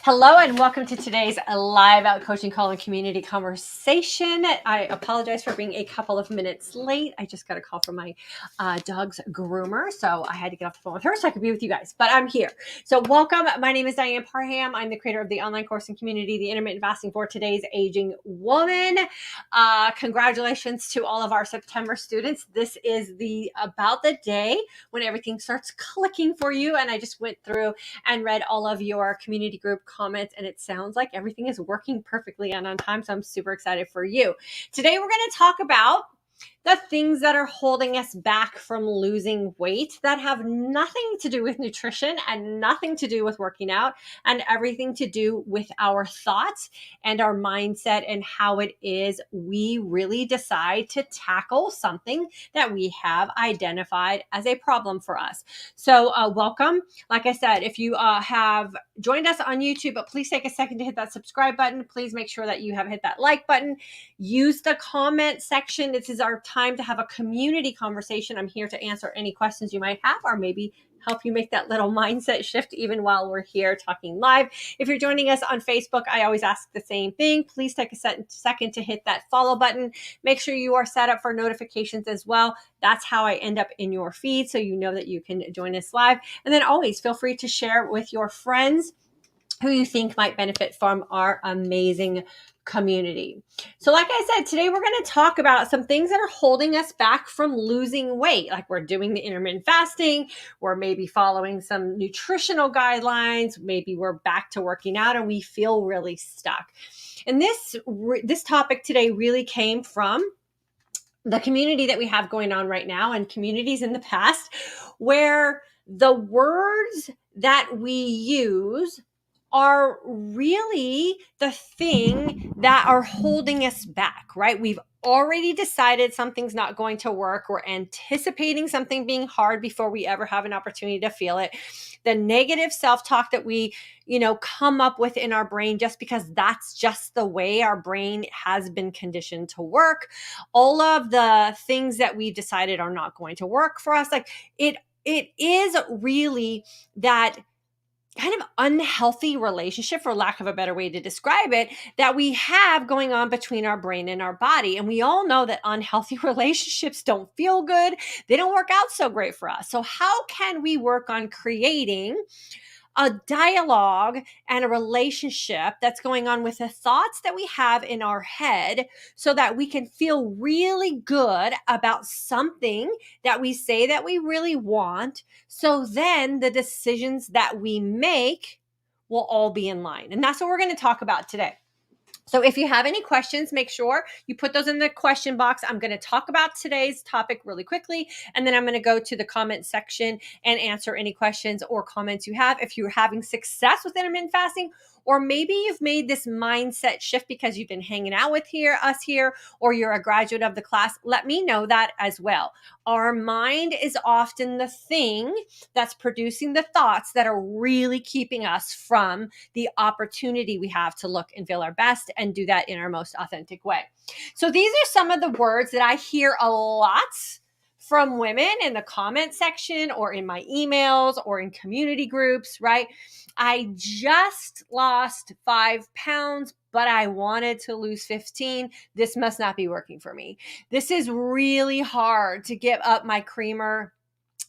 Hello and welcome to today's live out coaching call and community conversation. I apologize for being a couple of minutes late. I just got a call from my dog's groomer, so I had to get off the phone with her so I could be with you guys, but I'm here. So welcome. My name is Diane Parham. I'm the creator of the online course and community, the Intermittent Fasting for Today's Aging Woman. Congratulations to all of our September students. This is about the day when everything starts clicking for you, and I just went through and read all of your community group comments, and it sounds like everything is working perfectly and on time. So I'm super excited for you. Today, we're going to talk about the things that are holding us back from losing weight that have nothing to do with nutrition and nothing to do with working out and everything to do with our thoughts and our mindset and how it is we really decide to tackle something that we have identified as a problem for us. So welcome. Like I said, if you have joined us on YouTube, but please take a second to hit that subscribe button. Please make sure that you have hit that like button. Use the comment section. This is our time to have a community conversation. I'm here to answer any questions you might have, or maybe help you make that little mindset shift even while we're here talking live. If you're joining us on Facebook, I always ask the same thing. Please take a second to hit that follow button. Make sure you are set up for notifications as well. That's how I end up in your feed, so you know that you can join us live. And then always feel free to share with your friends who you think might benefit from our amazing community. So like I said, today we're going to talk about some things that are holding us back from losing weight. Like we're doing the intermittent fasting, we're maybe following some nutritional guidelines, maybe we're back to working out and we feel really stuck. And this topic today really came from the community that we have going on right now and communities in the past where the words that we use are really the thing that are holding us back, right? We've already decided something's not going to work. We're anticipating something being hard before we ever have an opportunity to feel it. The negative self-talk that we, come up with in our brain just because that's just the way our brain has been conditioned to work. All of the things that we decided are not going to work for us. Like it is really that kind of unhealthy relationship, for lack of a better way to describe it, that we have going on between our brain and our body. And we all know that unhealthy relationships don't feel good. They don't work out so great for us. So how can we work on creating a dialogue and a relationship that's going on with the thoughts that we have in our head so that we can feel really good about something that we say that we really want? So then the decisions that we make will all be in line. And that's what we're going to talk about today. So if you have any questions, make sure you put those in the question box. I'm going to talk about today's topic really quickly, and then I'm going to go to the comment section and answer any questions or comments you have. If you're having success with intermittent fasting, or maybe you've made this mindset shift because you've been hanging out with us here, or you're a graduate of the class, let me know that as well. Our mind is often the thing that's producing the thoughts that are really keeping us from the opportunity we have to look and feel our best and do that in our most authentic way. So these are some of the words that I hear a lot from women in the comment section or in my emails or in community groups, right? I just lost 5 pounds, but I wanted to lose 15. This must not be working for me. This is really hard to give up my creamer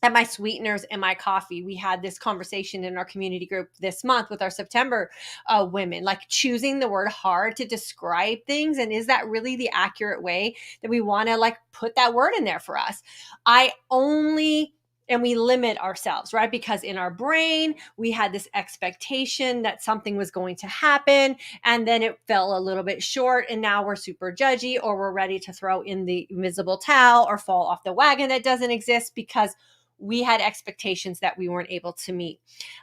and my sweeteners and my coffee. We had this conversation in our community group this month with our September women, like choosing the word hard to describe things. And is that really the accurate way that we want to put that word in there for us? And we limit ourselves, right? Because in our brain, we had this expectation that something was going to happen, and then it fell a little bit short, and now we're super judgy, or we're ready to throw in the invisible towel or fall off the wagon that doesn't exist because we had expectations that we weren't able to meet.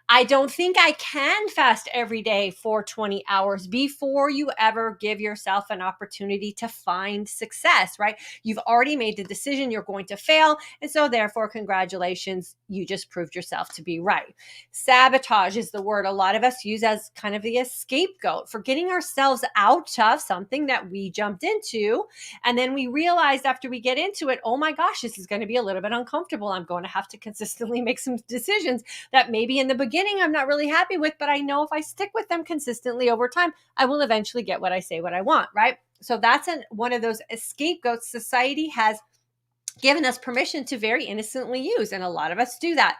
I don't think I can fast every day for 20 hours before you ever give yourself an opportunity to find success, right? You've already made the decision you're going to fail. And so therefore, congratulations, you just proved yourself to be right. Sabotage is the word a lot of us use as kind of the scapegoat for getting ourselves out of something that we jumped into. And then we realized after we get into it, oh my gosh, this is going to be a little bit uncomfortable. I'm going to have myself to consistently make some decisions that maybe in the beginning I'm not really happy with, but I know if I stick with them consistently over time, I will eventually get what I want, right? So that's one of those scapegoats society has given us permission to very innocently use. And a lot of us do that.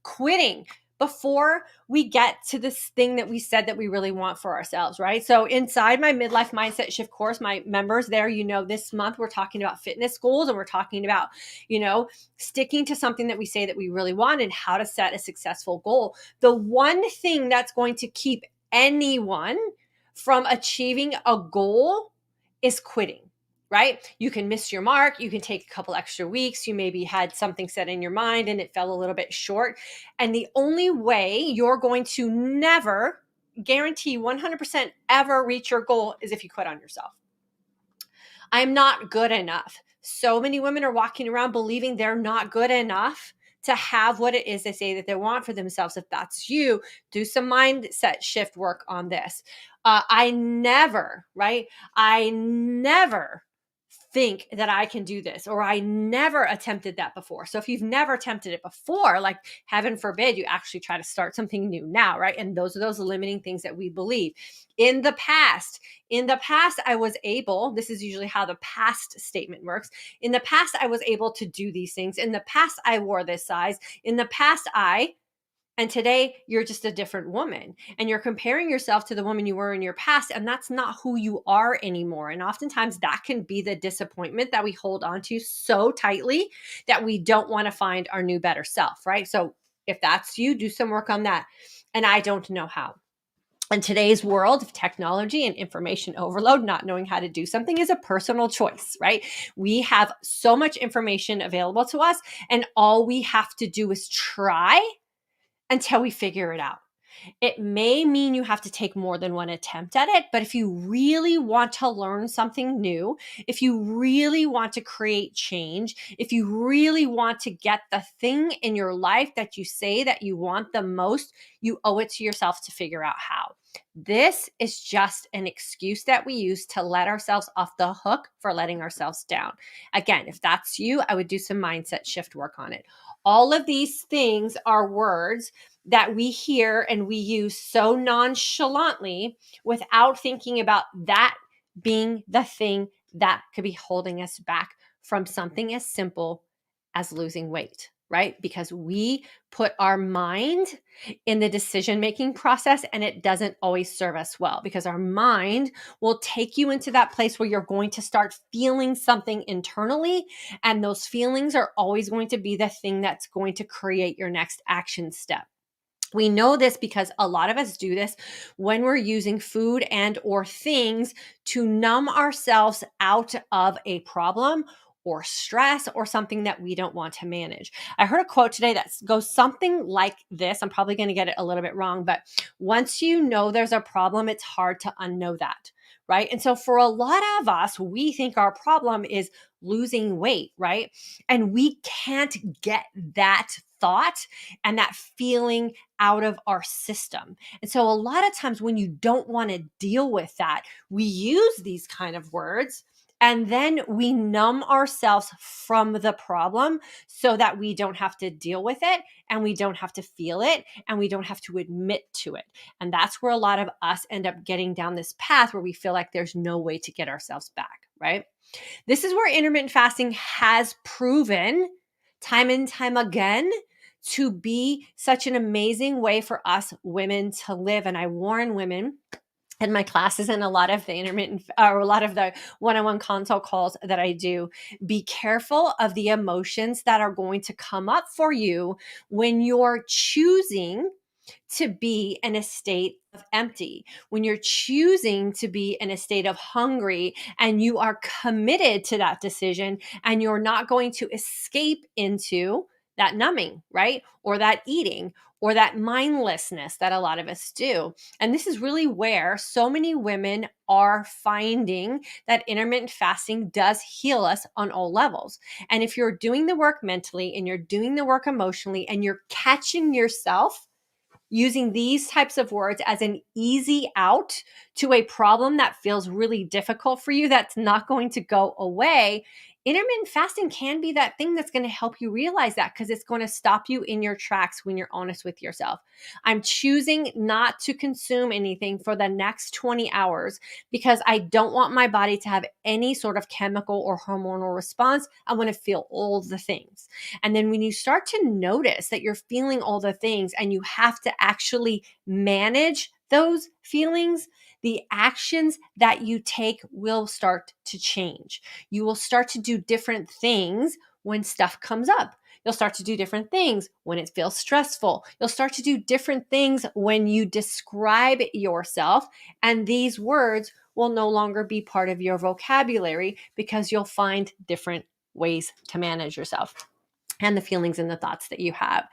Quitting before we get to this thing that we said that we really want for ourselves, right? So inside my midlife mindset shift course, my members there, this month we're talking about fitness goals, and we're talking about, sticking to something that we say that we really want and how to set a successful goal. The one thing that's going to keep anyone from achieving a goal is quitting. Right? You can miss your mark. You can take a couple extra weeks. You maybe had something set in your mind and it fell a little bit short. And the only way you're going to never guarantee 100% ever reach your goal is if you quit on yourself. I'm not good enough. So many women are walking around believing they're not good enough to have what it is they say that they want for themselves. If that's you, do some mindset shift work on this. I never think that I can do this, or I never attempted that before. So if you've never attempted it before, like heaven forbid you actually try to start something new now, right? And those are those limiting things that we believe. In the past, I was able, this is usually how the past statement works. In the past, I was able to do these things. In the past, I wore this size. In the past, and today you're just a different woman, and you're comparing yourself to the woman you were in your past, and that's not who you are anymore. And oftentimes that can be the disappointment that we hold on to so tightly that we don't want to find our new better self, right? So if that's you, do some work on that. And I don't know how. In today's world of technology and information overload, not knowing how to do something is a personal choice, right? We have so much information available to us, and all we have to do is try until we figure it out. It may mean you have to take more than one attempt at it, but if you really want to learn something new, if you really want to create change, if you really want to get the thing in your life that you say that you want the most, you owe it to yourself to figure out how. This is just an excuse that we use to let ourselves off the hook for letting ourselves down. Again, if that's you, I would do some mindset shift work on it. All of these things are words that we hear and we use so nonchalantly without thinking about that being the thing that could be holding us back from something as simple as losing weight, right? Because we put our mind in the decision-making process, and it doesn't always serve us well, because our mind will take you into that place where you're going to start feeling something internally, and those feelings are always going to be the thing that's going to create your next action step. We know this because a lot of us do this when we're using food and or things to numb ourselves out of a problem or stress or something that we don't want to manage. I heard a quote today that goes something like this. I'm probably going to get it a little bit wrong, but once you know there's a problem, it's hard to unknow that, right? And so for a lot of us, we think our problem is losing weight, right? And we can't get that thought and that feeling out of our system. And so a lot of times when you don't want to deal with that, we use these kind of words, and then we numb ourselves from the problem so that we don't have to deal with it, and we don't have to feel it, and we don't have to admit to it. And that's where a lot of us end up getting down this path where we feel like there's no way to get ourselves back, right? This is where intermittent fasting has proven time and time again to be such an amazing way for us women to live. And I warn women in my classes and a lot of the one-on-one consult calls that I do, be careful of the emotions that are going to come up for you when you're choosing to be in a state of empty, when you're choosing to be in a state of hungry, and you are committed to that decision, and you're not going to escape into that numbing, right? Or that eating, or that mindlessness that a lot of us do. And this is really where so many women are finding that intermittent fasting does heal us on all levels. And if you're doing the work mentally, and you're doing the work emotionally, and you're catching yourself using these types of words as an easy out to a problem that feels really difficult for you, that's not going to go away, intermittent fasting can be that thing that's going to help you realize that, because it's going to stop you in your tracks when you're honest with yourself. I'm choosing not to consume anything for the next 20 hours because I don't want my body to have any sort of chemical or hormonal response. I want to feel all the things. And then when you start to notice that you're feeling all the things and you have to actually manage those feelings, the actions that you take will start to change. You will start to do different things when stuff comes up. You'll start to do different things when it feels stressful. You'll start to do different things when you describe yourself, and these words will no longer be part of your vocabulary because you'll find different ways to manage yourself and the feelings and the thoughts that you have.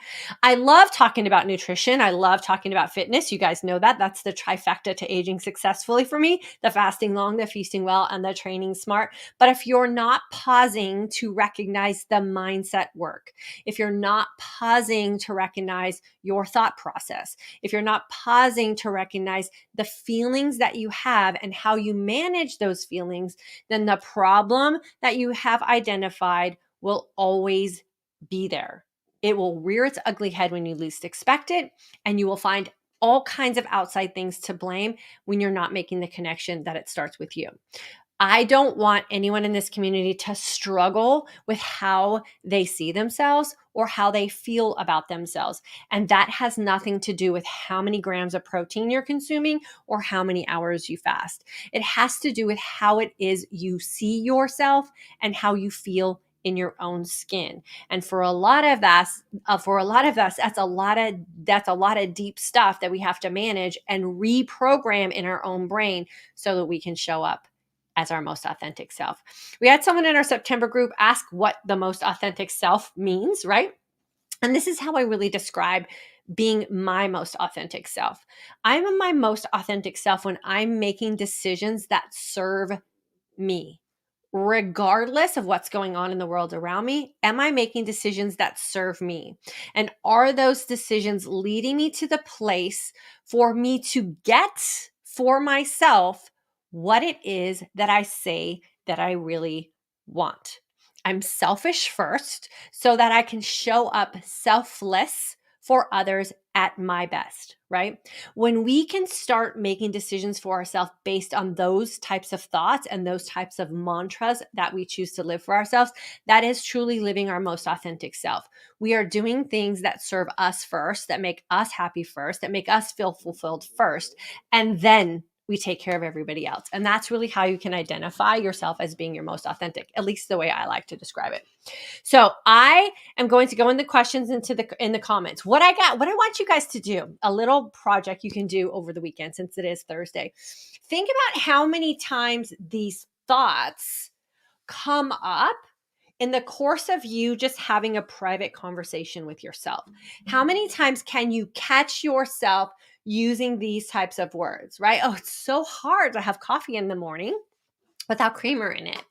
I love talking about nutrition. I love talking about fitness. You guys know that. That's the trifecta to aging successfully for me: the fasting long, the feasting well, and the training smart. But if you're not pausing to recognize the mindset work, if you're not pausing to recognize your thought process, if you're not pausing to recognize the feelings that you have and how you manage those feelings, then the problem that you have identified will always be there. It will rear its ugly head when you least expect it, and you will find all kinds of outside things to blame when you're not making the connection that it starts with you. I don't want anyone in this community to struggle with how they see themselves or how they feel about themselves. And that has nothing to do with how many grams of protein you're consuming or how many hours you fast. It has to do with how it is you see yourself and how you feel in your own skin. And for a lot of us, that's a lot of deep stuff that we have to manage and reprogram in our own brain so that we can show up as our most authentic self. We had someone in our September group ask what the most authentic self means, right? And this is how I really describe being my most authentic self. I'm my most authentic self when I'm making decisions that serve me. Regardless of what's going on in the world around me, am I making decisions that serve me? And are those decisions leading me to the place for me to get for myself what it is that I say that I really want? I'm selfish first so that I can show up selfless for others at my best, right? When we can start making decisions for ourselves based on those types of thoughts and those types of mantras that we choose to live for ourselves, that is truly living our most authentic self. We are doing things that serve us first, that make us happy first, that make us feel fulfilled first, and then we take care of everybody else. And that's really how you can identify yourself as being your most authentic, at least the way I like to describe it. So I am going to go in the questions in the comments. What I want you guys to do, a little project you can do over the weekend since it is Thursday. Think about how many times these thoughts come up in the course of you just having a private conversation with yourself. How many times can you catch yourself using these types of words, right? Oh, it's so hard to have coffee in the morning without creamer in it.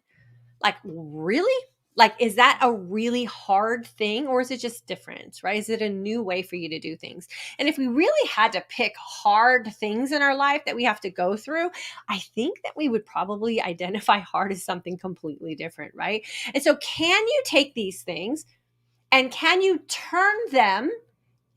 Like, really? Like, is that a really hard thing, or is it just different, right? Is it a new way for you to do things? And if we really had to pick hard things in our life that we have to go through, I think that we would probably identify hard as something completely different, right? And so can you take these things and can you turn them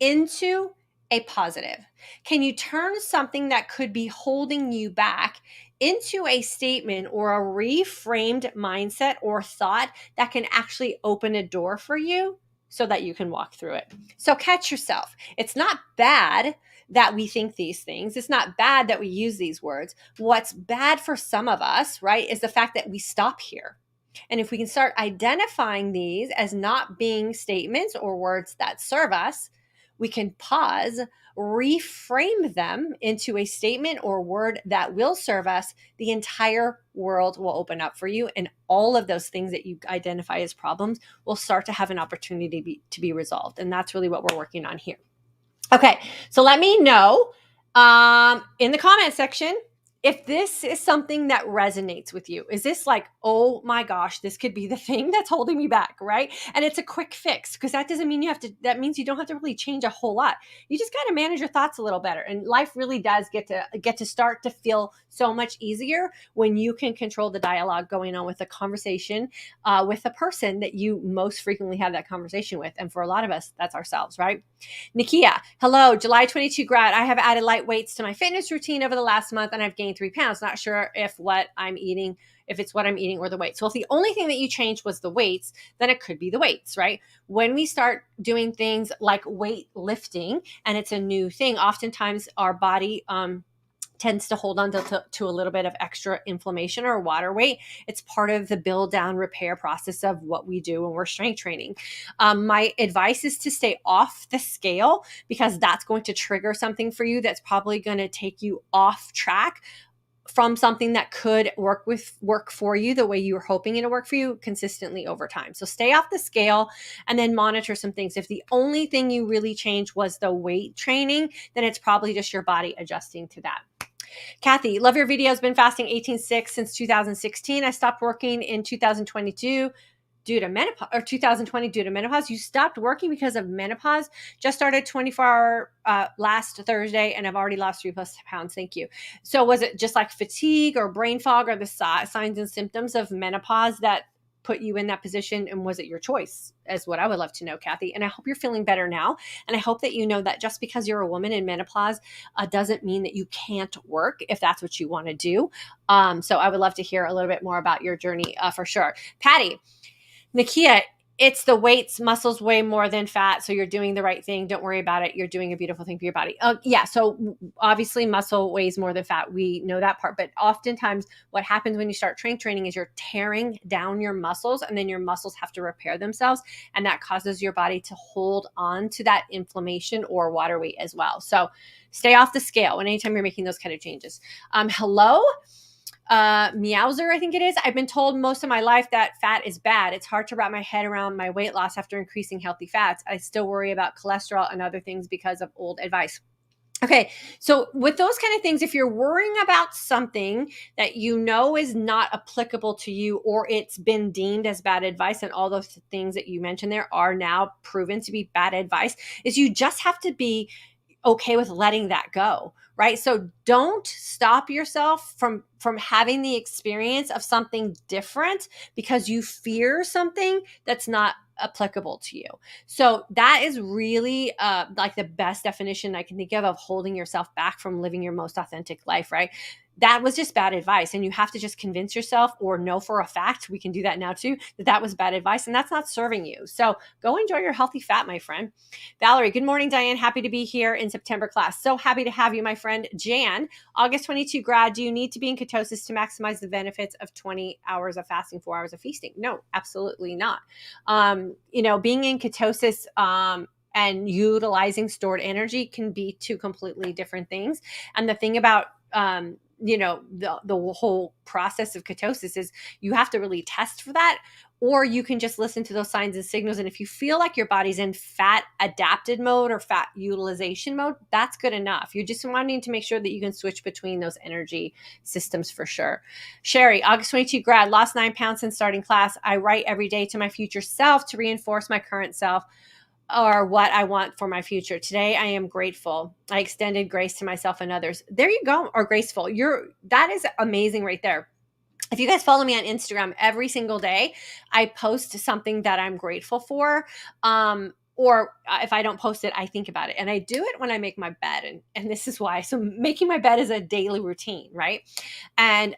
into a positive? Can you turn something that could be holding you back into a statement or a reframed mindset or thought that can actually open a door for you so that you can walk through it? So catch yourself. It's not bad that we think these things. It's not bad that we use these words. What's bad for some of us, right, is the fact that we stop here. And if we can start identifying these as not being statements or words that serve us, we can pause, reframe them into a statement or word that will serve us. The entire world will open up for you, and all of those things that you identify as problems will start to have an opportunity to be resolved. And that's really what we're working on here. Okay, so let me know in the comment section, if this is something that resonates with you, is this like, oh my gosh, this could be the thing that's holding me back, right? And it's a quick fix, because that doesn't mean that means you don't have to really change a whole lot. You just got to manage your thoughts a little better. And life really does get to start to feel so much easier when you can control the dialogue going on with the conversation with the person that you most frequently have that conversation with. And for a lot of us, that's ourselves, right? Nikia, hello, July 22 grad. I have added light weights to my fitness routine over the last month and I've gained 3 pounds. Not sure if it's what I'm eating or the weights. So if the only thing that you changed was the weights, then it could be the weights, right? When we start doing things like weight lifting and it's a new thing, oftentimes our body tends to hold on to a little bit of extra inflammation or water weight. It's part of the build down repair process of what we do when we're strength training. My advice is to stay off the scale, because that's going to trigger something for you that's probably going to take you off track from something that could work for you the way you were hoping it to work for you consistently over time. So stay off the scale and then monitor some things. If the only thing you really changed was the weight training, then it's probably just your body adjusting to that. Kathy, love your videos. Been fasting 18/6 since 2016. I stopped working in 2022 due to menopause, or 2020 due to menopause. You stopped working because of menopause. Just started 24-hour last Thursday and I've already lost 3+ pounds. Thank you. So was it just like fatigue or brain fog or the signs and symptoms of menopause that put you in that position? And was it your choice, is what I would love to know, Kathy. And I hope you're feeling better now. And I hope that you know that just because you're a woman in menopause doesn't mean that you can't work if that's what you want to do. So I would love to hear a little bit more about your journey for sure. Patty, Nakia, it's the weights, muscles weigh more than fat. So you're doing the right thing. Don't worry about it. You're doing a beautiful thing for your body. Yeah. So obviously muscle weighs more than fat. We know that part. But oftentimes what happens when you start training is you're tearing down your muscles and then your muscles have to repair themselves. And that causes your body to hold on to that inflammation or water weight as well. So stay off the scale anytime you're making those kind of changes. Hello. Meowser, I think it is. I've been told most of my life that fat is bad. It's hard to wrap my head around my weight loss after increasing healthy fats. I still worry about cholesterol and other things because of old advice. Okay, so with those kind of things, if you're worrying about something that you know is not applicable to you, or it's been deemed as bad advice, and all those things that you mentioned there are now proven to be bad advice, is you just have to be okay with letting that go, right? So don't stop yourself from having the experience of something different because you fear something that's not applicable to you. So that is really like the best definition I can think of holding yourself back from living your most authentic life, right? That was just bad advice. And you have to just convince yourself, or know for a fact, we can do that now too, that was bad advice and that's not serving you. So go enjoy your healthy fat, my friend. Valerie, good morning, Diane. Happy to be here in September class. So happy to have you, my friend. Jan, August 22 grad. Do you need to be in ketosis to maximize the benefits of 20 hours of fasting, 4 hours of feasting? No, absolutely not. Being in ketosis, and utilizing stored energy can be two completely different things. And the thing about the whole process of ketosis is you have to really test for that, or you can just listen to those signs and signals. And if you feel like your body's in fat adapted mode or fat utilization mode, that's good enough. You're just wanting to make sure that you can switch between those energy systems for sure. Sherry, August 22 grad, lost 9 pounds since starting class. I write every day to my future self to reinforce my current self, or what I want for my future. Today, I am grateful. I extended grace to myself and others. There you go. Or graceful. That is amazing right there. If you guys follow me on Instagram, every single day, I post something that I'm grateful for. Or if I don't post it, I think about it. And I do it when I make my bed. And this is why. So making my bed is a daily routine, right? And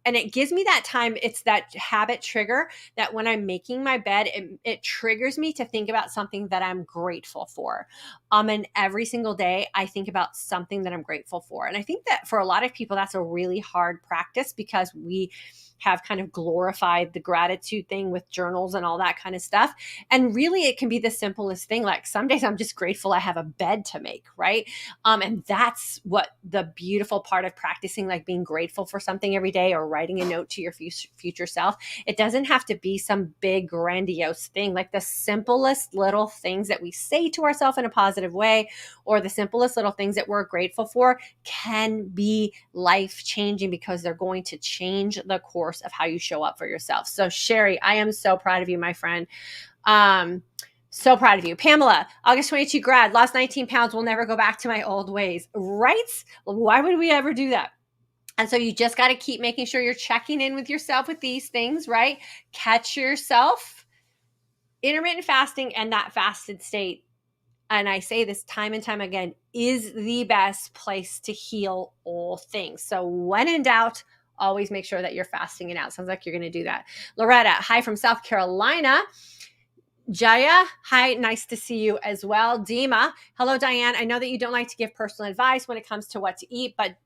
it gives me that time. It's that habit trigger that when I'm making my bed, it triggers me to think about something that I'm grateful for. And every single day I think about something that I'm grateful for. And I think that for a lot of people, that's a really hard practice because we have kind of glorified the gratitude thing with journals and all that kind of stuff. And really it can be the simplest thing. Like some days I'm just grateful I have a bed to make, right? And that's what the beautiful part of practicing, like being grateful for something something every day or writing a note to your future self. It doesn't have to be some big grandiose thing. Like the simplest little things that we say to ourselves in a positive way, or the simplest little things that we're grateful for, can be life-changing because they're going to change the course of how you show up for yourself. So Sherry, I am so proud of you, my friend. So proud of you. Pamela, August 22 grad, lost 19 pounds, will never go back to my old ways. Right? Why would we ever do that? And so you just got to keep making sure you're checking in with yourself with these things, right? Catch yourself. Intermittent fasting and that fasted state, and I say this time and time again, is the best place to heal all things. So when in doubt, always make sure that you're fasting it out. Sounds like you're going to do that. Loretta, hi from South Carolina. Jaya, hi, nice to see you as well. Dima, hello, Diane. I know that you don't like to give personal advice when it comes to what to eat, but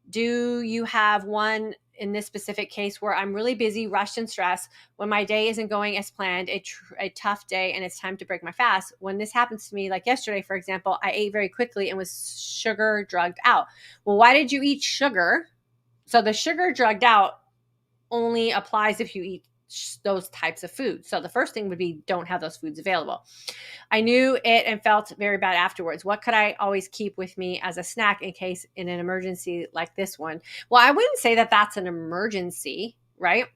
do you have one in this specific case where I'm really busy, rushed, and stressed when my day isn't going as planned, a tough day, and it's time to break my fast? When this happens to me, like yesterday, for example, I ate very quickly and was sugar drugged out. Well, why did you eat sugar? So the sugar drugged out only applies if you eat those types of foods. So the first thing would be don't have those foods available. I knew it and felt very bad afterwards. What could I always keep with me as a snack in case in an emergency like this one? Well, I wouldn't say that that's an emergency, right?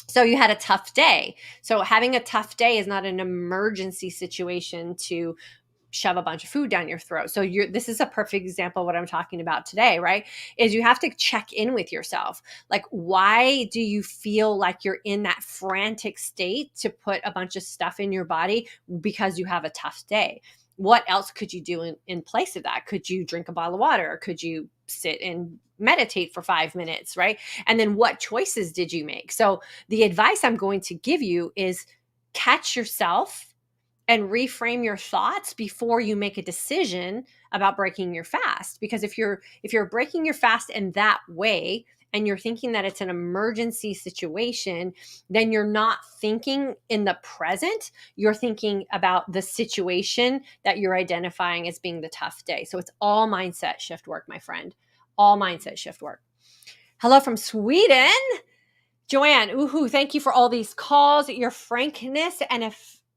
So you had a tough day. So having a tough day is not an emergency situation to shove a bunch of food down your throat. So this is a perfect example of what I'm talking about today, right? Is you have to check in with yourself. Like, why do you feel like you're in that frantic state to put a bunch of stuff in your body because you have a tough day? What else could you do in place of that? Could you drink a bottle of water? Could you sit and meditate for 5 minutes, right? And then what choices did you make? So the advice I'm going to give you is catch yourself and reframe your thoughts before you make a decision about breaking your fast. Because if you're breaking your fast in that way and you're thinking that it's an emergency situation, then you're not thinking in the present. You're thinking about the situation that you're identifying as being the tough day. So it's all mindset shift work, my friend. All mindset shift work. Hello from Sweden. Joanne, ooh, thank you for all these calls. Your frankness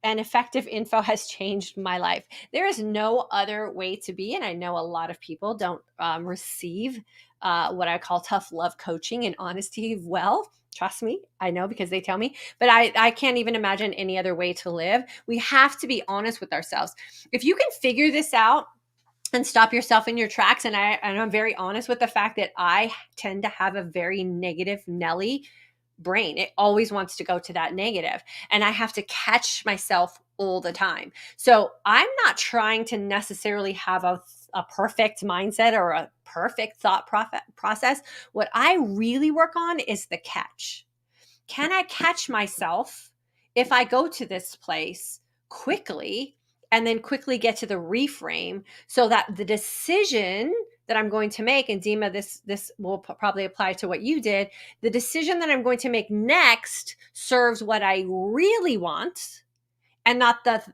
and effective info has changed my life. There is no other way to be. And I know a lot of people don't receive what I call tough love coaching and honesty well. Trust me, I know because they tell me, but I can't even imagine any other way to live. We have to be honest with ourselves. If you can figure this out and stop yourself in your tracks, and I'm very honest with the fact that I tend to have a very negative Nelly brain. It always wants to go to that negative, and I have to catch myself all the time. So I'm not trying to necessarily have a perfect mindset or a perfect thought process. What I really work on is the catch. Can I catch myself if I go to this place quickly and then quickly get to the reframe so that the decision that I'm going to make, and Dima, this will probably apply to what you did, the decision that I'm going to make next serves what I really want and not the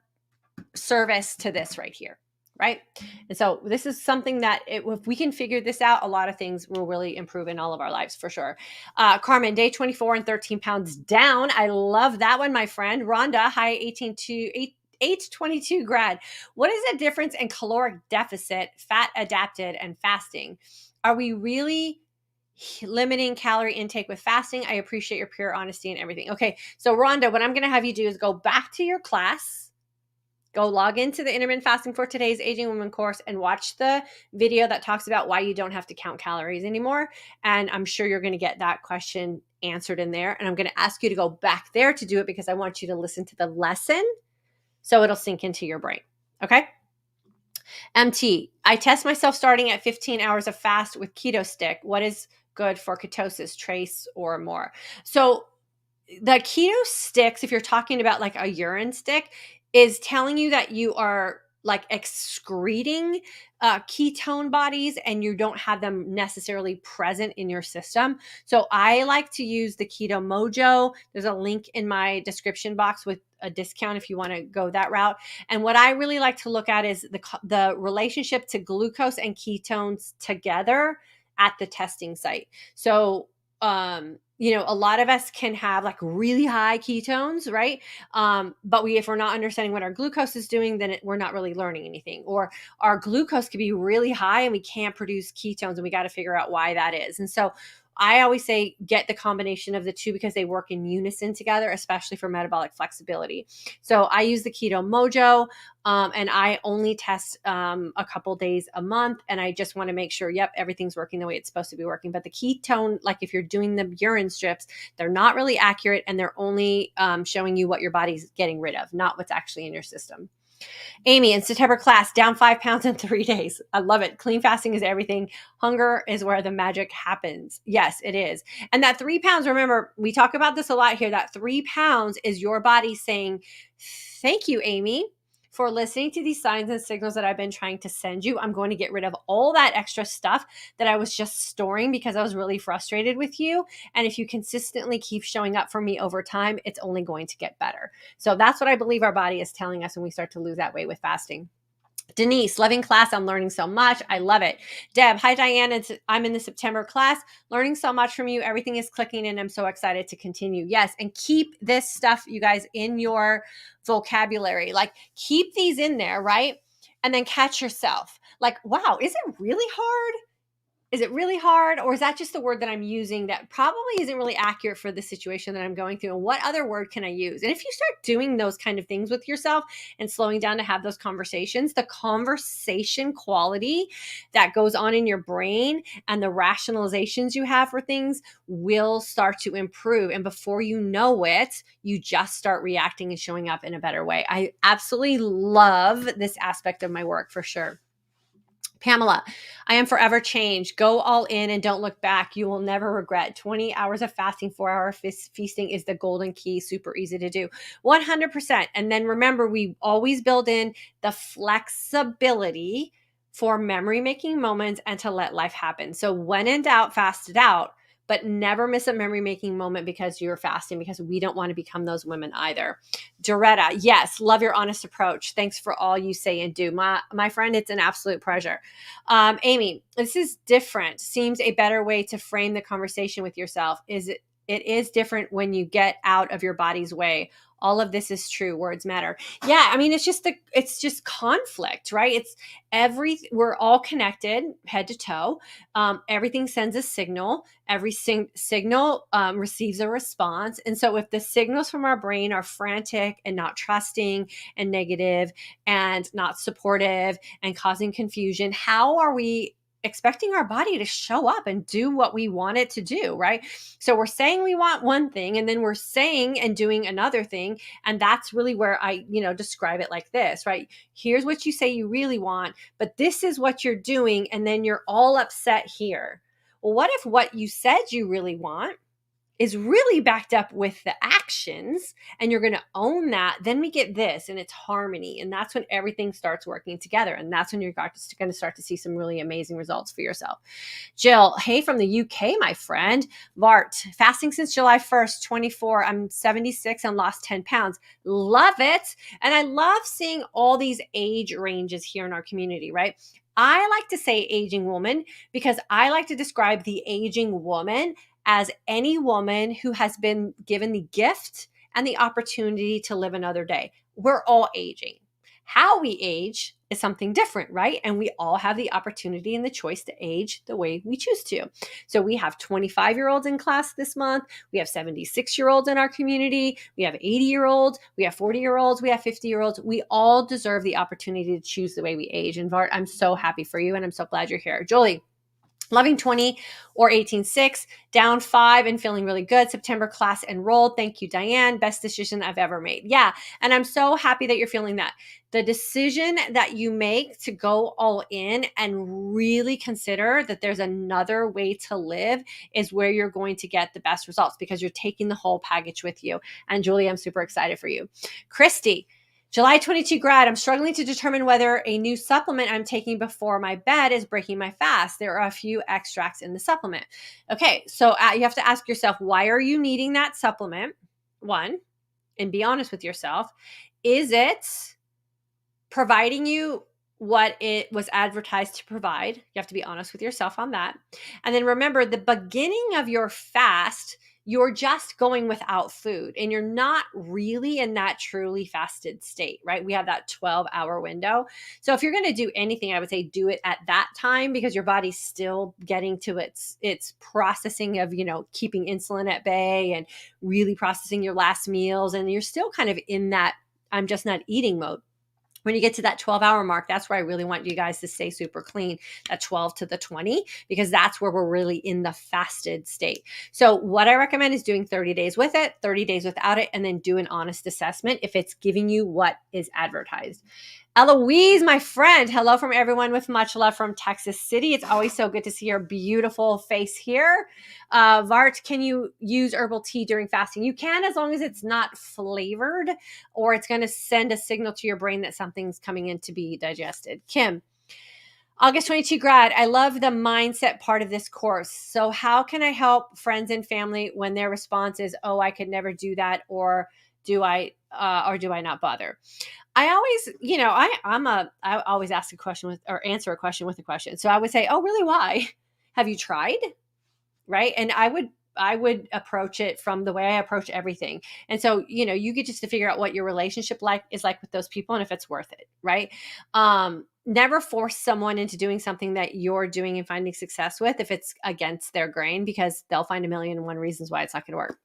service to this right here, right? And so this is something that if we can figure this out, a lot of things will really improve in all of our lives for sure. Carmen, day 24 and 13 pounds down. I love that one, my friend. Rhonda, hi, 822 grad. What is the difference in caloric deficit, fat adapted, and fasting? Are we really limiting calorie intake with fasting? I appreciate your pure honesty and everything. Okay, so Rhonda, what I'm going to have you do is go back to your class. Go log into the Intermittent Fasting for Today's Aging Woman course and watch the video that talks about why you don't have to count calories anymore. And I'm sure you're going to get that question answered in there. And I'm going to ask you to go back there to do it because I want you to listen to the lesson so it'll sink into your brain. Okay? MT, I test myself starting at 15 hours of fast with keto stick. What is good for ketosis, trace, or more? So the keto sticks, if you're talking about like a urine stick, is telling you that you are like excreting ketone bodies and you don't have them necessarily present in your system. So I like to use the Keto Mojo. There's a link in my description box with a discount if you want to go that route. And what I really like to look at is the relationship to glucose and ketones together at the testing site. So a lot of us can have like really high ketones, right? But if we're not understanding what our glucose is doing, then we're not really learning anything. Or our glucose could be really high and we can't produce ketones, and we got to figure out why that is. And so I always say get the combination of the two because they work in unison together, especially for metabolic flexibility. So I use the Keto Mojo, and I only test a couple days a month, and I just want to make sure, yep, everything's working the way it's supposed to be working. But the ketone, like if you're doing the urine strips, they're not really accurate, and they're only showing you what your body's getting rid of, not what's actually in your system. Amy, in September class, down 5 pounds in 3 days. I love it. Clean fasting is everything. Hunger is where the magic happens. Yes, it is. And that 3 pounds, remember, we talk about this a lot here. That 3 pounds is your body saying, thank you, Amy, for listening to these signs and signals that I've been trying to send you. I'm going to get rid of all that extra stuff that I was just storing because I was really frustrated with you. And if you consistently keep showing up for me over time, it's only going to get better. So that's what I believe our body is telling us when we start to lose that weight with fasting. Denise, loving class. I'm learning so much. I love it. Deb, hi, Diane. I'm in the September class, learning so much from you. Everything is clicking and I'm so excited to continue. Yes. And keep this stuff, you guys, in your vocabulary. Like keep these in there, right? And then catch yourself. Like, wow, is it really hard? Is it really hard? Or is that just the word that I'm using that probably isn't really accurate for the situation that I'm going through? And what other word can I use? And if you start doing those kind of things with yourself and slowing down to have those conversations, the conversation quality that goes on in your brain and the rationalizations you have for things will start to improve. And before you know it, you just start reacting and showing up in a better way. I absolutely love this aspect of my work for sure. Pamela, I am forever changed. Go all in and don't look back. You will never regret. 20 hours of fasting, 4-hour feasting is the golden key. Super easy to do. 100%. And then remember, we always build in the flexibility for memory making moments and to let life happen. So when in doubt, fast it out. But never miss a memory making moment because you're fasting, because we don't want to become those women either. Doretta, yes, love your honest approach. Thanks for all you say and do. My friend, it's an absolute pleasure. Amy, this is different. Seems a better way to frame the conversation with yourself. It is different when you get out of your body's way. All of this is true. Words matter. Yeah, I mean, it's just conflict, right? We're all connected head to toe. Everything sends a signal. Every signal receives a response. And so if the signals from our brain are frantic and not trusting and negative and not supportive and causing confusion, how are we expecting our body to show up and do what we want it to do, right? So we're saying we want one thing and then we're saying and doing another thing. And that's really where I, describe it like this, right? Here's what you say you really want, but this is what you're doing. And then you're all upset here. Well, what if what you said you really want is really backed up with the actions and you're going to own that? Then we get this and it's harmony. And that's when everything starts working together. And that's when you're going to start to see some really amazing results for yourself. Jill, hey, from the UK, my friend. Vart, fasting since July 1st, 24. I'm 76 and lost 10 pounds. Love it. And I love seeing all these age ranges here in our community, right? I like to say aging woman because I like to describe the aging woman as any woman who has been given the gift and the opportunity to live another day. We're all aging. How we age is something different, right? And we all have the opportunity and the choice to age the way we choose to. So we have 25-year-olds in class this month. We have 76-year-olds in our community. We have 80-year-olds. We have 40-year-olds. We have 50-year-olds. We all deserve the opportunity to choose the way we age. And Vart, I'm so happy for you and I'm so glad you're here. Jolie, loving 20 or 18.6, down 5 and feeling really good. September class enrolled. Thank you, Diane. Best decision I've ever made. Yeah. And I'm so happy that you're feeling that. The decision that you make to go all in and really consider that there's another way to live is where you're going to get the best results because you're taking the whole package with you. And Julie, I'm super excited for you. Christy, July 22 grad, I'm struggling to determine whether a new supplement I'm taking before my bed is breaking my fast. There are a few extracts in the supplement. Okay, so you have to ask yourself, why are you needing that supplement? One, and be honest with yourself. Is it providing you what it was advertised to provide. You have to be honest with yourself on that. And then remember, the beginning of your fast, you're just going without food and you're not really in that truly fasted state, right? We have that 12-hour window. So if you're going to do anything, I would say do it at that time, because your body's still getting to its processing of, keeping insulin at bay and really processing your last meals. And you're still kind of in that I'm just not eating mode. When you get to that 12-hour mark, that's where I really want you guys to stay super clean, that 12 to the 20, because that's where we're really in the fasted state. So what I recommend is doing 30 days with it, 30 days without it, and then do an honest assessment if it's giving you what is advertised. Eloise, my friend, hello from everyone with much love from Texas City. It's always so good to see your beautiful face here. Vart, can you use herbal tea during fasting? You can, as long as it's not flavored, or it's going to send a signal to your brain that something's coming in to be digested. Kim, August 22 grad, I love the mindset part of this course. So how can I help friends and family when their response is, oh, I could never do that, or do I not bother? I always, I always ask a question or answer a question with a question. So I would say, oh, really? Why? Have you tried? Right. And I would approach it from the way I approach everything. And so, you get just to figure out what your relationship is like with those people and if it's worth it. Right. Never force someone into doing something that you're doing and finding success with if it's against their grain, because they'll find a million and one reasons why it's not going to work.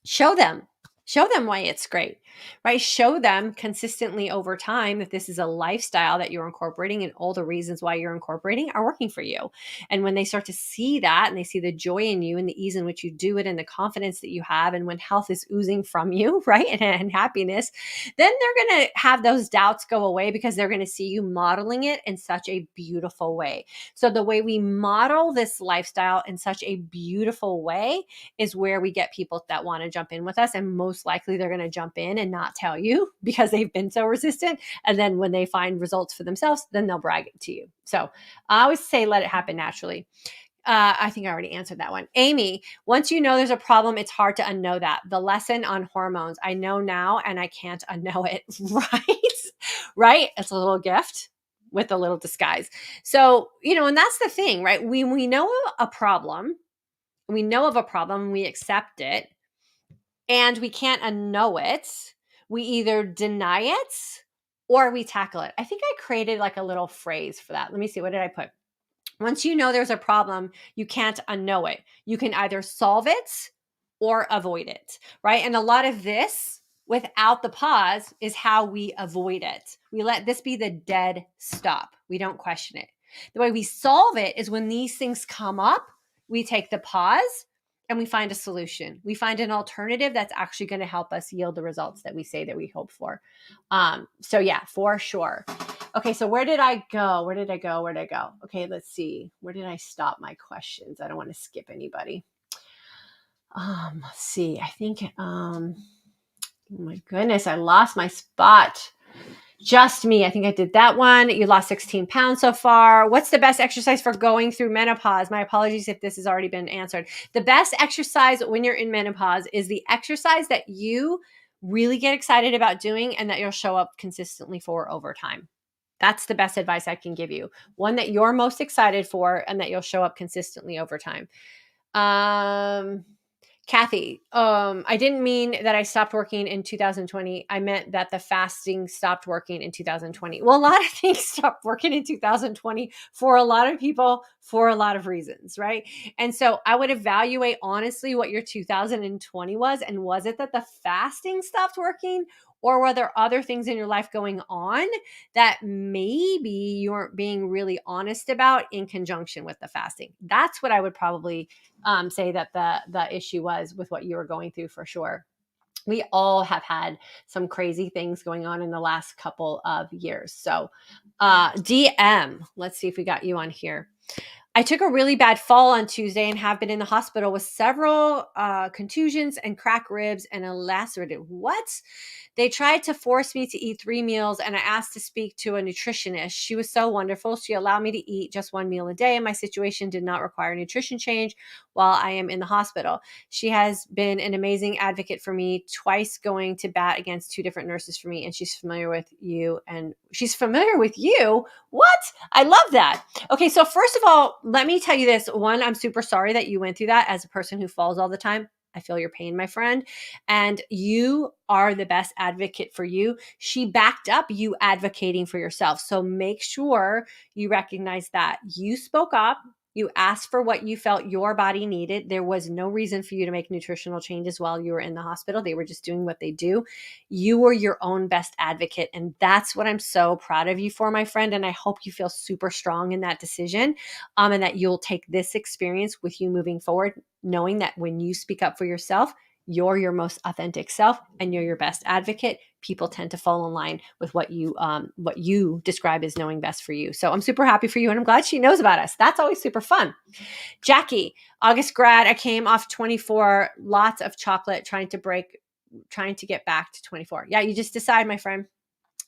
Show them why it's great, right? Show them consistently over time that this is a lifestyle that you're incorporating and all the reasons why you're incorporating are working for you. And when they start to see that and they see the joy in you and the ease in which you do it and the confidence that you have, and when health is oozing from you, right? And happiness, then they're going to have those doubts go away, because they're going to see you modeling it in such a beautiful way. So the way we model this lifestyle in such a beautiful way is where we get people that want to jump in with us. And most likely they're going to jump in and not tell you because they've been so resistant. And then when they find results for themselves, then they'll brag it to you. So I always say, let it happen naturally. I think I already answered that one. Amy, once you know there's a problem, it's hard to unknow that. The lesson on hormones, I know now and I can't unknow it. Right? Right? It's a little gift with a little disguise. So, and that's the thing, right? We know a problem. We know of a problem, we accept it, and we can't unknow it. We either deny it or we tackle it. I think I created like a little phrase for that. Let me see. What did I put? Once you know there's a problem, you can't unknow it. You can either solve it or avoid it, right? And a lot of this, without the pause, is how we avoid it. We let this be the dead stop. We don't question it. The way we solve it is when these things come up, we take the pause and we find a solution. We find an alternative that's actually going to help us yield the results that we say that we hope for. So yeah, for sure. Okay, so where did I go? Okay, let's see. Where did I stop my questions? I don't want to skip anybody. Let's see. I think, oh my goodness, I lost my spot. Just me. I think I did that one. You lost 16 pounds so far. What's the best exercise for going through menopause? My apologies if this has already been answered. The best exercise when you're in menopause is the exercise that you really get excited about doing and that you'll show up consistently for over time. That's the best advice I can give you. One that you're most excited for and that you'll show up consistently over time. Kathy, I didn't mean that I stopped working in 2020. I meant that the fasting stopped working in 2020. Well, a lot of things stopped working in 2020 for a lot of people for a lot of reasons, right? And so I would evaluate honestly what your 2020 was. And was it that the fasting stopped working? Or were there other things in your life going on that maybe you weren't being really honest about in conjunction with the fasting? That's what I would probably say that the issue was with what you were going through, for sure. We all have had some crazy things going on in the last couple of years. So DM, let's see if we got you on here. I took a really bad fall on Tuesday and have been in the hospital with several contusions and cracked ribs and a lacerated. What? They tried to force me to eat 3 meals, and I asked to speak to a nutritionist. She was so wonderful. She allowed me to eat just 1 meal a day, and my situation did not require nutrition change while I am in the hospital. She has been an amazing advocate for me, twice going to bat against 2 different nurses for me, and she's familiar with you. And she's familiar with you? What? I love that. Okay, so first of all, let me tell you this. One, I'm super sorry that you went through that as a person who falls all the time. I feel your pain, my friend. And you are the best advocate for you. She backed up you advocating for yourself. So make sure you recognize that. You spoke up. You asked for what you felt your body needed. There was no reason for you to make nutritional changes while you were in the hospital. They were just doing what they do. You were your own best advocate. And that's what I'm so proud of you for, my friend. And I hope you feel super strong in that decision, and that you'll take this experience with you moving forward, knowing that when you speak up for yourself, you're your most authentic self and you're your best advocate. People tend to fall in line with what you describe as knowing best for you. So I'm super happy for you, and I'm glad she knows about us. That's always super fun. Jackie, August grad, I came off 24, lots of chocolate, trying to get back to 24. Yeah, you just decide, my friend.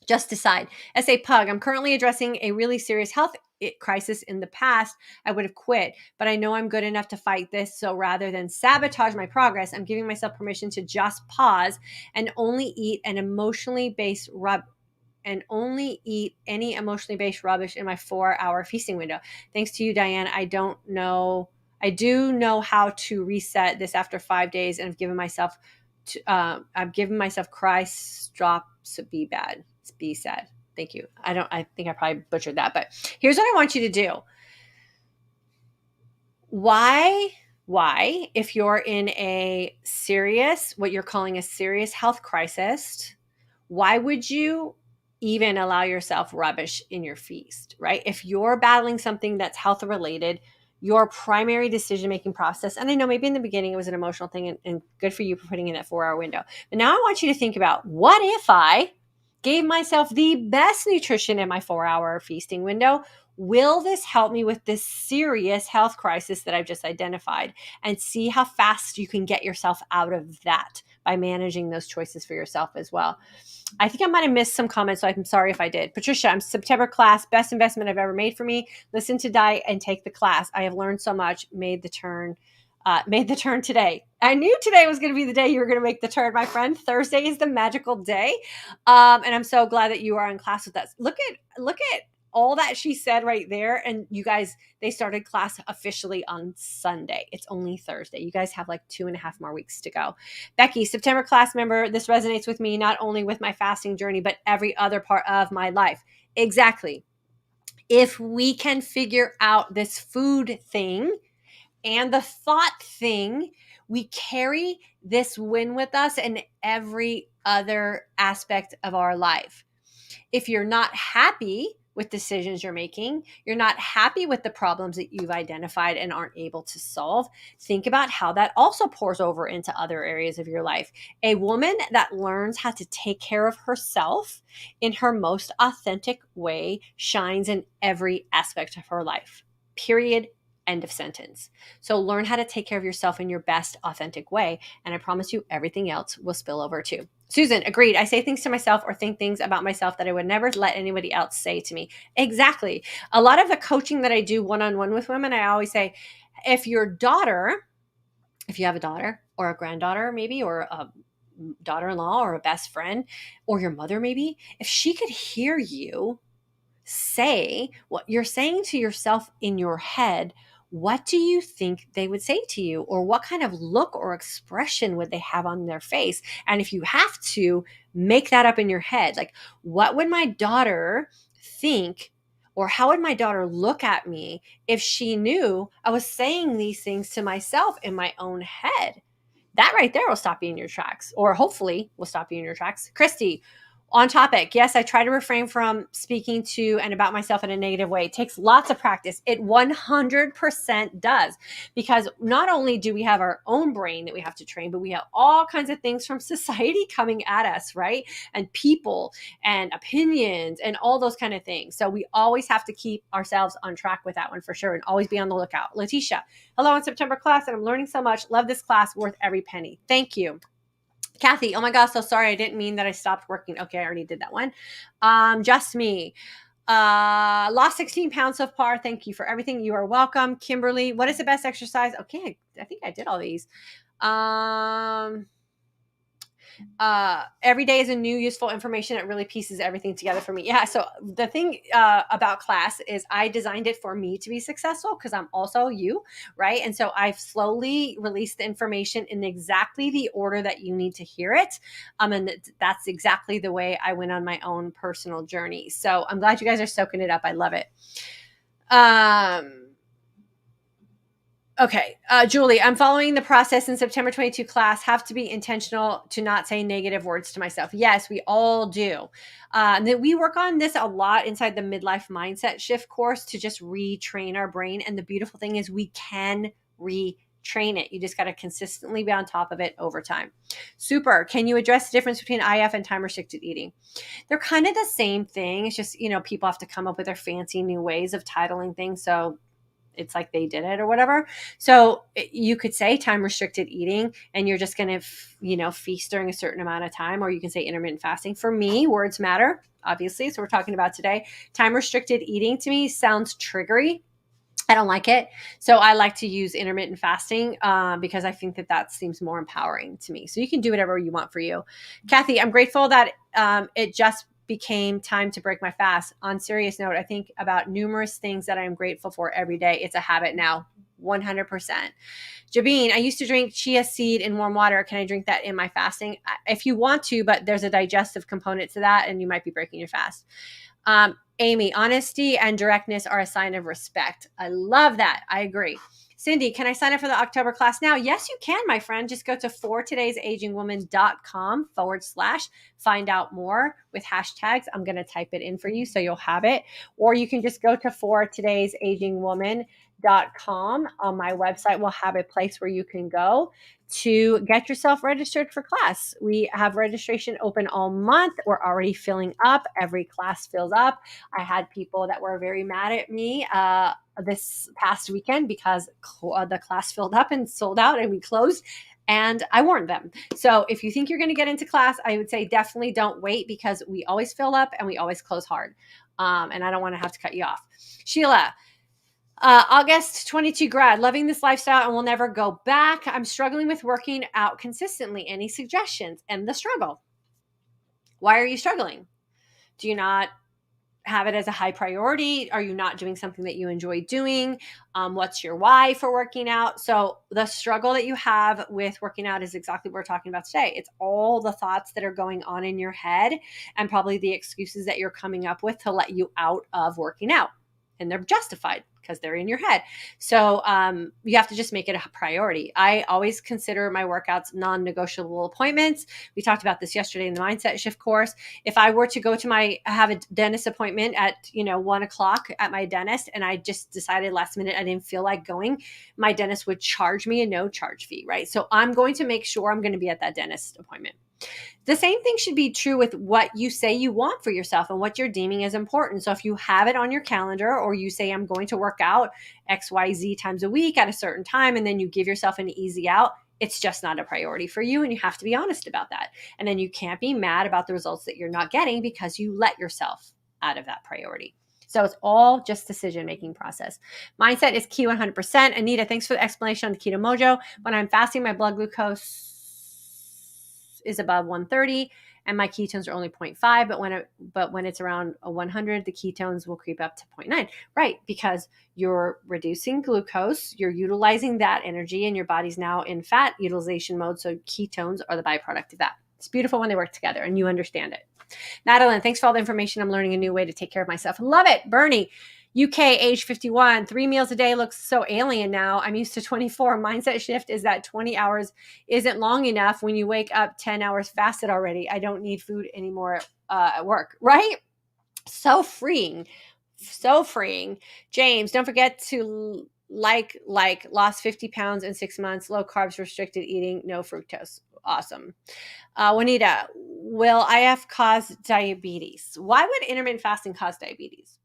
Just decide. S.A. Pug, I'm currently addressing a really serious health crisis. In the past, I would have quit, but I know I'm good enough to fight this. So rather than sabotage my progress, I'm giving myself permission to just pause and only eat any emotionally based rubbish in my 4-hour feasting window. Thanks to you, Diane. I do know how to reset this after 5 days, and I've given myself Christ drops be bad. Be sad. Thank you. I think I probably butchered that, but here's what I want you to do. Why, if you're in what you're calling a serious health crisis, why would you even allow yourself rubbish in your feast, right? If you're battling something that's health related, your primary decision-making process, and I know maybe in the beginning it was an emotional thing, and good for you for putting in that 4-hour window. But now I want you to think about, what if I gave myself the best nutrition in my 4-hour feasting window? Will this help me with this serious health crisis that I've just identified? And see how fast you can get yourself out of that by managing those choices for yourself as well. I think I might have missed some comments, so I'm sorry if I did. Patricia, I'm September class, best investment I've ever made for me. Listen to Dy and take the class. I have learned so much, made the turn today. I knew today was going to be the day you were going to make the turn, my friend. Thursday is the magical day. And I'm so glad that you are in class with us. Look at all that she said right there. And you guys, they started class officially on Sunday. It's only Thursday. You guys have like 2.5 more weeks to go. Becky, September class member, this resonates with me, not only with my fasting journey, but every other part of my life. Exactly. If we can figure out this food thing and the thought thing, we carry this win with us in every other aspect of our life. If you're not happy with decisions you're making, you're not happy with the problems that you've identified and aren't able to solve, think about how that also pours over into other areas of your life. A woman that learns how to take care of herself in her most authentic way shines in every aspect of her life. Period. End of sentence. So learn how to take care of yourself in your best authentic way. And I promise you, everything else will spill over too. Susan, agreed. I say things to myself or think things about myself that I would never let anybody else say to me. Exactly. A lot of the coaching that I do one-on-one with women, I always say, if you have a daughter or a granddaughter maybe, or a daughter-in-law or a best friend, or your mother maybe, if she could hear you say what you're saying to yourself in your head, what do you think they would say to you? Or what kind of look or expression would they have on their face? And if you have to make that up in your head, like, what would my daughter think, or how would my daughter look at me if she knew I was saying these things to myself in my own head? That right there will stop you in your tracks, or hopefully will stop you in your tracks. Christy, On topic, yes, I try to refrain from speaking to and about myself in a negative way. It takes lots of practice. It 100% does, because not only do we have our own brain that we have to train, but we have all kinds of things from society coming at us, right? And people and opinions and all those kind of things. So we always have to keep ourselves on track with that one for sure, and always be on the lookout. Letitia, hello in September class, and I'm learning so much. Love this class, worth every penny. Thank you. Kathy, oh my gosh, so sorry. I didn't mean that I stopped working. Okay, I already did that one. Just me. Lost 16 pounds so far. Thank you for everything. You are welcome. Kimberly, what is the best exercise? Okay, I think I did all these. Every day is a new useful information. It really pieces everything together for me. Yeah. So the thing about class is I designed it for me to be successful, because I'm also you, right? And so I've slowly released the information in exactly the order that you need to hear it. And that's exactly the way I went on my own personal journey. So I'm glad you guys are soaking it up. I love it. Okay. Julie, I'm following the process in September 22 class. Have to be intentional to not say negative words to myself. Yes, we all do. And then we work on this a lot inside the midlife mindset shift course to just retrain our brain. And the beautiful thing is we can retrain it. You just got to consistently be on top of it over time. Super. Can you address the difference between IF and time restricted eating? They're kind of the same thing. It's just, people have to come up with their fancy new ways of titling things. So it's like they did it or whatever. So you could say time restricted eating, and you're just going to, feast during a certain amount of time, or you can say intermittent fasting. For me, words matter, obviously. So we're talking about today. Time restricted eating to me sounds triggery. I don't like it. So I like to use intermittent fasting because I think that seems more empowering to me. So you can do whatever you want for you. Kathy, I'm grateful that it just became time to break my fast. On serious note, I think about numerous things that I'm grateful for every day. It's a habit now, 100%. Jabeen, I used to drink chia seed in warm water. Can I drink that in my fasting? If you want to, but there's a digestive component to that, and you might be breaking your fast. Amy, honesty and directness are a sign of respect. I love that. I agree. Cindy, can I sign up for the October class now? Yes, you can, my friend. Just go to fortoday'sagingwoman.com/find out more with hashtags. I'm going to type it in for you so you'll have it. Or you can just go to fortoday'sagingwoman.com. On my website, we'll have a place where you can go to get yourself registered for class. We have registration open all month. We're already filling up. Every class fills up. I had people that were very mad at me this past weekend because the class filled up and sold out and we closed. And I warned them. So if you think you're going to get into class, I would say definitely don't wait, because we always fill up and we always close hard. And I don't want to have to cut you off. Sheila, August 22 grad, loving this lifestyle and will never go back. I'm struggling with working out consistently. Any suggestions? And the struggle. Why are you struggling? Do you not have it as a high priority? Are you not doing something that you enjoy doing? What's your why for working out? So the struggle that you have with working out is exactly what we're talking about today. It's all the thoughts that are going on in your head and probably the excuses that you're coming up with to let you out of working out. And they're justified because they're in your head. So you have to just make it a priority. I always consider my workouts non-negotiable appointments. We talked about this yesterday in the Mindset Shift course. If I were to go to have a dentist appointment at 1:00 at my dentist, and I just decided last minute I didn't feel like going, my dentist would charge me a no charge fee, right? So I'm going to make sure I'm going to be at that dentist appointment. The same thing should be true with what you say you want for yourself and what you're deeming as important. So if you have it on your calendar, or you say, I'm going to work out XYZ times a week at a certain time, and then you give yourself an easy out, it's just not a priority for you. And you have to be honest about that. And then you can't be mad about the results that you're not getting because you let yourself out of that priority. So it's all just decision-making process. Mindset is key 100%. Anita, thanks for the explanation on the Keto Mojo. When I'm fasting, my blood glucose is above 130 and my ketones are only 0.5, but when it's around 100, the ketones will creep up to 0.9. Right, because you're reducing glucose, you're utilizing that energy, and your body's now in fat utilization mode, so ketones are the byproduct of that. It's beautiful when they work together and you understand it. Madeline, thanks for all the information. I'm learning a new way to take care of myself. Love it. Bernie, UK, age 51, 3 meals a day looks so alien now. I'm used to 24. Mindset shift is that 20 hours isn't long enough when you wake up 10 hours fasted already. I don't need food anymore at work, right? So freeing. So freeing. James, don't forget to lost 50 pounds in 6 months, low carbs, restricted eating, no fructose. Awesome. Juanita, will IF cause diabetes? Why would intermittent fasting cause diabetes?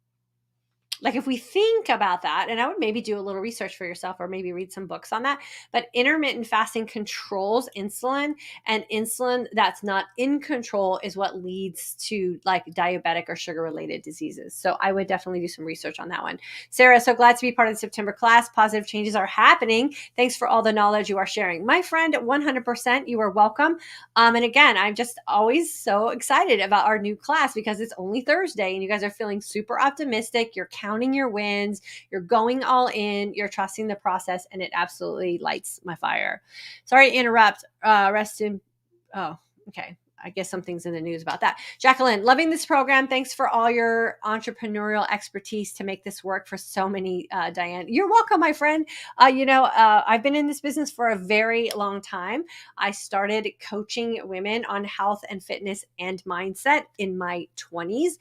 Like if we think about that, and I would maybe do a little research for yourself or maybe read some books on that, but intermittent fasting controls insulin, and insulin that's not in control is what leads to like diabetic or sugar related diseases. So I would definitely do some research on that one. Sarah, so glad to be part of the September class. Positive changes are happening. Thanks for all the knowledge you are sharing. My friend, 100%, you are welcome. And again, I'm just always so excited about our new class because it's only Thursday and you guys are feeling super optimistic. You're counting your wins. You're going all in. You're trusting the process, and it absolutely lights my fire. Sorry to interrupt. Rest in. Oh, okay. I guess something's in the news about that. Jacqueline, loving this program. Thanks for all your entrepreneurial expertise to make this work for so many, Diane. You're welcome, my friend. I've been in this business for a very long time. I started coaching women on health and fitness and mindset in my 20s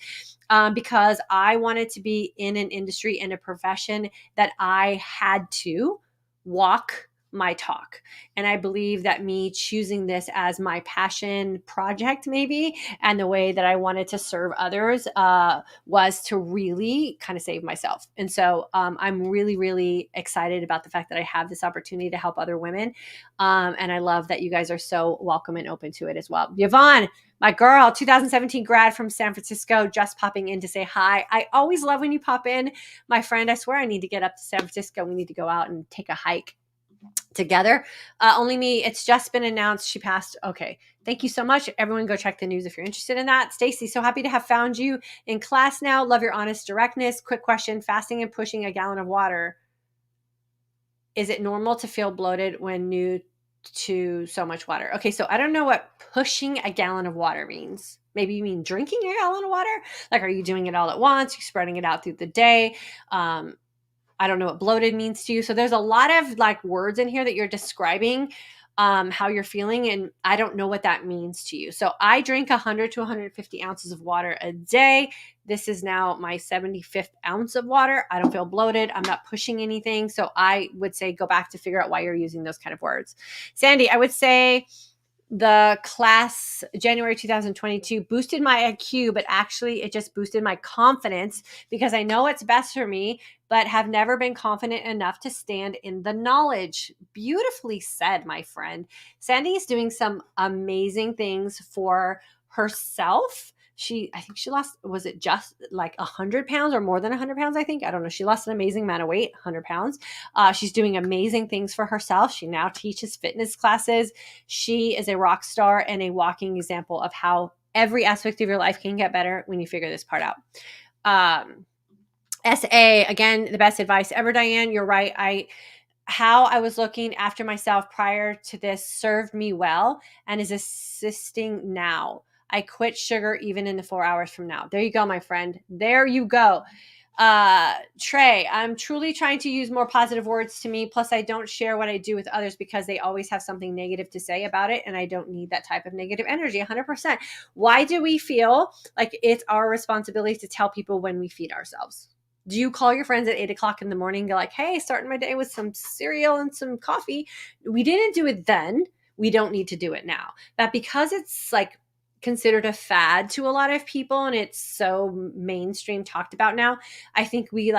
because I wanted to be in an industry and a profession that I had to walk my talk. And I believe that me choosing this as my passion project, maybe, and the way that I wanted to serve others was to really kind of save myself. And so I'm really, really excited about the fact that I have this opportunity to help other women. And I love that you guys are so welcome and open to it as well. Yvonne, my girl, 2017 grad from San Francisco, just popping in to say hi. I always love when you pop in. My friend, I swear I need to get up to San Francisco. We need to go out and take a hike together. Only me. It's just been announced she passed. Okay. Thank you so much. Everyone go check the news if you're interested in that. Stacy, so happy to have found you in class now. Love your honest directness. Quick question. Fasting and pushing a gallon of water. Is it normal to feel bloated when new to so much water? Okay. So I don't know what pushing a gallon of water means. Maybe you mean drinking a gallon of water. Like, are you doing it all at once? You're spreading it out through the day. I don't know what bloated means to you. So there's a lot of like words in here that you're describing how you're feeling. And I don't know what that means to you. So I drink 100 to 150 ounces of water a day. This is now my 75th ounce of water. I don't feel bloated. I'm not pushing anything. So I would say go back to figure out why you're using those kind of words. Sandy, I would say the class January 2022 boosted my IQ, but actually it just boosted my confidence because I know what's best for me, but have never been confident enough to stand in the knowledge. Beautifully said, my friend. Sandy is doing some amazing things for herself. I think she lost, was it just like 100 pounds or more than 100 pounds? I think, I don't know. She lost an amazing amount of weight, 100 pounds. She's doing amazing things for herself. She now teaches fitness classes. She is a rock star and a walking example of how every aspect of your life can get better when you figure this part out. SA, again, the best advice ever, Diane. You're right. How I was looking after myself prior to this served me well and is assisting now. I quit sugar even in the 4 hours from now. There you go, my friend. There you go. Trey, I'm truly trying to use more positive words to me. Plus, I don't share what I do with others because they always have something negative to say about it. And I don't need that type of negative energy, 100%. Why do we feel like it's our responsibility to tell people when we feed ourselves? Do you call your friends at 8 o'clock in the morning and go like, hey, starting my day with some cereal and some coffee? We didn't do it then. We don't need to do it now. But because it's like considered a fad to a lot of people and it's so mainstream talked about now, I think we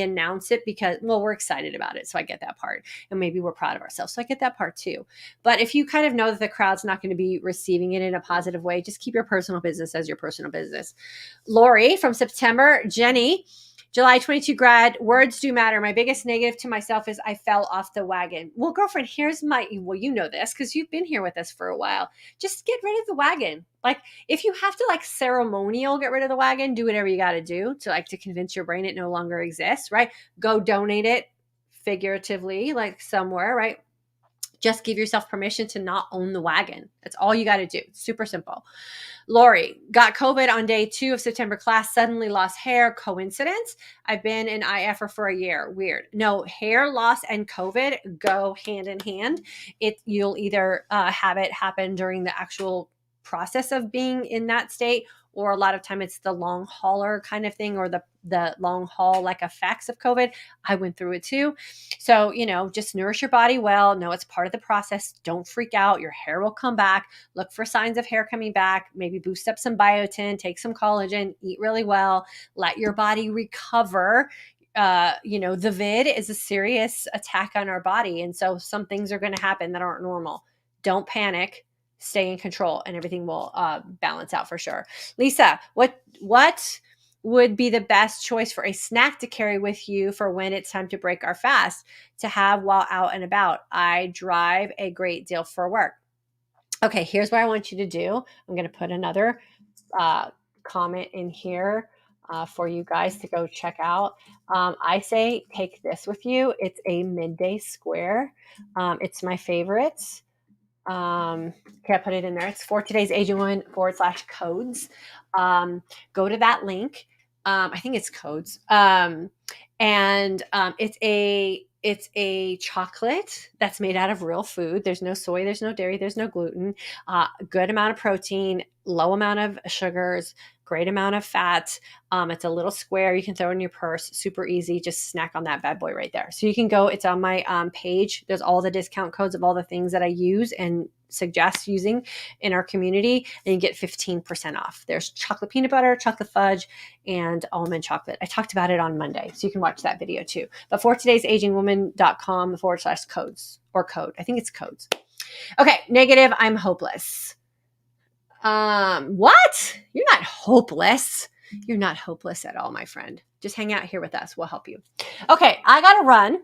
announce it because, well, we're excited about it. So I get that part. And maybe we're proud of ourselves. So I get that part too. But if you kind of know that the crowd's not going to be receiving it in a positive way, just keep your personal business as your personal business. Lori from September. Jenny, July 22 grad, words do matter. My biggest negative to myself is I fell off the wagon. Well, girlfriend, well, you know this because you've been here with us for a while. Just get rid of the wagon. Like, if you have to like ceremonial get rid of the wagon, do whatever you got to do to convince your brain it no longer exists, right? Go donate it figuratively, like somewhere, right? Just give yourself permission to not own the wagon. That's all you got to do. It's super simple. Lori, got COVID on day 2 of September class, suddenly lost hair. Coincidence? I've been an IFer for a year. Weird. No, hair loss and COVID go hand in hand. You'll either have it happen during the actual process of being in that state, or a lot of time it's the long hauler kind of thing, or the long haul like effects of COVID. I went through it too. So, just nourish your body well. Know it's part of the process. Don't freak out. Your hair will come back. Look for signs of hair coming back. Maybe boost up some biotin, take some collagen, eat really well, let your body recover. The vid is a serious attack on our body. And so some things are going to happen that aren't normal. Don't panic, stay in control, and everything will balance out for sure. Lisa, what would be the best choice for a snack to carry with you for when it's time to break our fast to have while out and about? I drive a great deal for work. Okay, here's what I want you to do. I'm going to put another comment in here for you guys to go check out. I say take this with you. It's a midday square. It's my favorite. Okay, I put it in there. It's for today's Aging Woman /codes. Go to that link. I think it's codes. It's a chocolate that's made out of real food. There's no soy, there's no dairy, there's no gluten, good amount of protein, low amount of sugars, great amount of fat. It's a little square you can throw in your purse, super easy. Just snack on that bad boy right there. So you can go, it's on my page. There's all the discount codes of all the things that I use and suggest using in our community, and you get 15% off. There's chocolate peanut butter, chocolate fudge, and almond chocolate. I talked about it on Monday, so you can watch that video too. But for today's agingwoman.com /codes or code. I think it's codes. Okay, negative, I'm hopeless. What? You're not hopeless. You're not hopeless at all, my friend. Just hang out here with us. We'll help you. Okay, I got to run.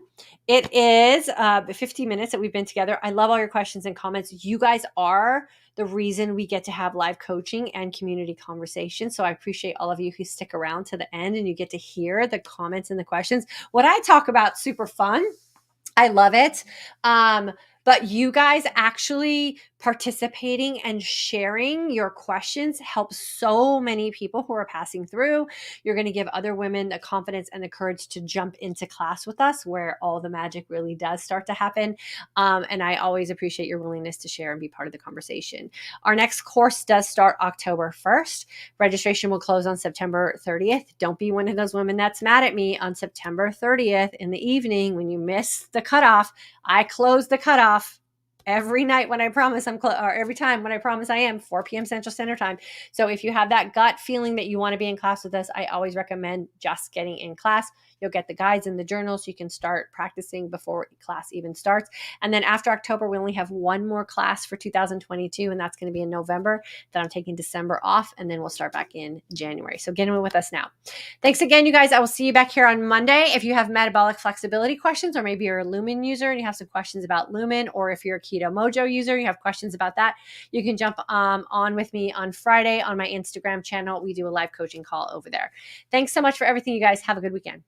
It is 50 minutes that we've been together. I love all your questions and comments. You guys are the reason we get to have live coaching and community conversation. So I appreciate all of you who stick around to the end and you get to hear the comments and the questions. What I talk about, super fun. I love it. But you guys actually participating and sharing your questions helps so many people who are passing through. You're going to give other women the confidence and the courage to jump into class with us, where all the magic really does start to happen. And I always appreciate your willingness to share and be part of the conversation. Our next course does start October 1st. Registration will close on September 30th. Don't be one of those women that's mad at me on September 30th in the evening when you miss the cutoff. I close the cutoff every night when I promise or every time when I promise I am, 4 p.m. Central Standard Time. So if you have that gut feeling that you want to be in class with us, I always recommend just getting in class. You'll get the guides and the journals so you can start practicing before class even starts. And then after October, we only have one more class for 2022, and that's going to be in November. Then I'm taking December off, and then we'll start back in January. So get in with us now. Thanks again, you guys. I will see you back here on Monday. If you have metabolic flexibility questions, or maybe you're a Lumen user and you have some questions about Lumen, or if you're a Keto Mojo user, you have questions about that, you can jump on with me on Friday on my Instagram channel. We do a live coaching call over there. Thanks so much for everything, you guys. Have a good weekend.